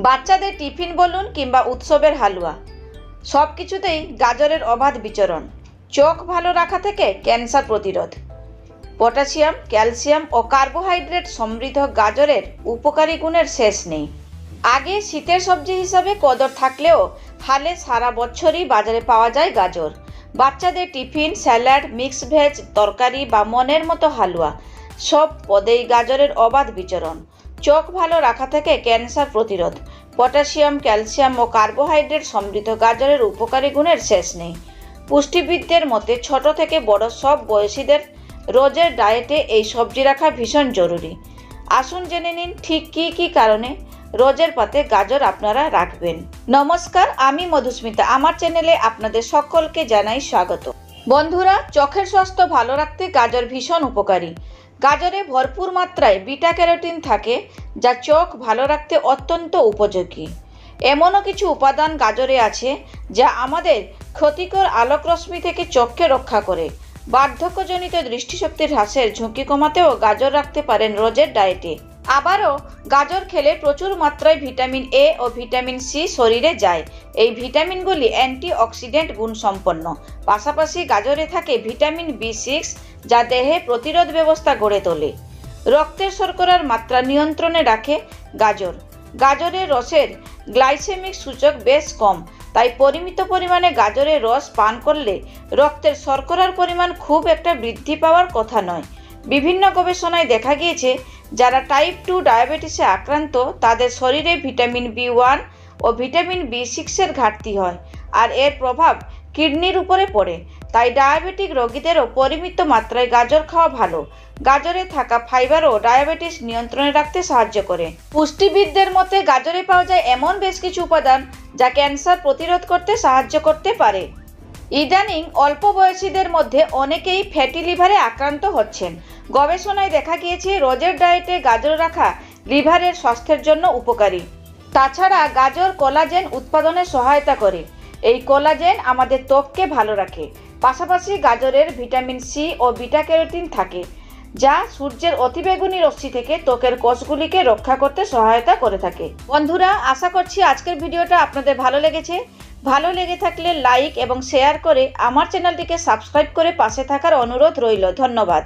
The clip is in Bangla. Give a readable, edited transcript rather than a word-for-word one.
বাচ্চাদের টিফিন বলুন কিংবা উৎসবের হালুয়া, সব কিছুতেই গাজরের অবাধ বিচরণ। চোখ ভালো রাখা থেকে ক্যান্সার প্রতিরোধ। পটাশিয়াম, ক্যালসিয়াম ও কার্বোহাইড্রেট সমৃদ্ধ গাজরের উপকারী গুণের শেষ নেই। আগে শীতের সবজি হিসাবে কদর থাকলেও হালে সারা বছরই বাজারে পাওয়া যায় গাজর। বাচ্চাদের টিফিন, স্যালাড, মিক্স ভেজ তরকারি বা মনের মতো হালুয়া, সব পদেই গাজরের অবাধ বিচরণ। চোখ ভালো রাখা থেকে ক্যান্সার প্রতিরোধ। পটাশিয়াম, ক্যালসিয়াম ও কার্বোহাইড্রেট সমৃদ্ধ গাজরের উপকারী গুণের শেষ নেই। পুষ্টিবিদদের মতে ছোট থেকে বড় সব বয়সীদের রোজের ডায়েটে এই সবজি রাখা ভীষণ জরুরি। আসুন জেনে নিন ঠিক কী কারণে রোজের পাতে গাজর আপনারা রাখবেন। নমস্কার, আমি মধুস্মিতা। আমার চ্যানেলে আপনাদের সকলকে জানাই স্বাগত। বন্ধুরা, চোখের স্বাস্থ্য ভালো রাখতে গাজর ভীষণ উপকারী। গাজরে ভরপুর মাত্রায় বিটা ক্যারোটিন থাকে, যা চোখ ভালো রাখতে অত্যন্ত উপযোগী। এমনও কিছু উপাদান গাজরে আছে যা আমাদের ক্ষতিকর আলোকরশ্মি থেকে চোখকে রক্ষা করে। বার্ধক্যজনিত দৃষ্টিশক্তির হ্রাসের ঝুঁকি কমাতেও গাজর রাখতে পারেন রোজের ডায়েটে। আবারও গাজর খেলে প্রচুর মাত্রায় ভিটামিন এ ও ভিটামিন সি শরীরে যায়। এই ভিটামিনগুলি অ্যান্টিঅক্সিডেন্ট গুণ সম্পন্ন। পাশাপাশি গাজরে থাকে ভিটামিন বি6, যা দেহে প্রতিরোধ ব্যবস্থা গড়ে তোলে। রক্তের শর্করার মাত্রা নিয়ন্ত্রণে রাখে গাজর। গাজরের রসের গ্লাইসেমিক সূচক বেশ কম, তাই পরিমিত পরিমাণে গাজরের রস পান করলে রক্তের শর্করার পরিমাণ খুব একটা বৃদ্ধি পাওয়ার কথা নয়। বিভিন্ন গবেষণায় দেখা গিয়েছে যারা টাইপ 2 ডায়াবেটিসে আক্রান্ত তাদের শরীরে ভিটামিন বি1 ও ভিটামিন বি6 ঘাটতি হয়, আর এর প্রভাব কিডনির উপরে পড়ে। তাই ডায়াবেটিক রোগীদেরও পরিমিত মাত্রায় গাজর খাওয়া ভালো। গাজরে থাকা ফাইবারও ডায়াবেটিস নিয়ন্ত্রণে রাখতে সাহায্য করে। পুষ্টিবিদদের মতে গাজরে পাওয়া যায় এমন বেশ কিছু উপাদান যা ক্যান্সার প্রতিরোধ করতে সাহায্য করতে পারে। ইদানিং অল্প বয়সীদের মধ্যে অনেকেই ফ্যাটি লিভারে আক্রান্ত হচ্ছেন। গবেষণায় দেখা গিয়েছে রোজের ডায়েটে গাজর রাখা লিভারের স্বাস্থ্যের জন্য উপকারী। তাছাড়া গাজর কোলাজেন উৎপাদনে সহায়তা করে। এই কোলাজেন আমাদের ত্বককে ভালো রাখে। পাশাপাশি গাজরের ভিটামিন সি ও বিটা ক্যারোটিন থাকে, যা সূর্যের অতিবেগুনি রশ্মি থেকে ত্বকের কোষগুলিকে রক্ষা করতে সহায়তা করে থাকে। বন্ধুরা, আশা করছি আজকের ভিডিওটা আপনাদের ভালো লেগেছে। ভালো লেগে থাকলে লাইক এবং শেয়ার করে আমার চ্যানেলটিকে সাবস্ক্রাইব করে পাশে থাকার অনুরোধ রইল। ধন্যবাদ।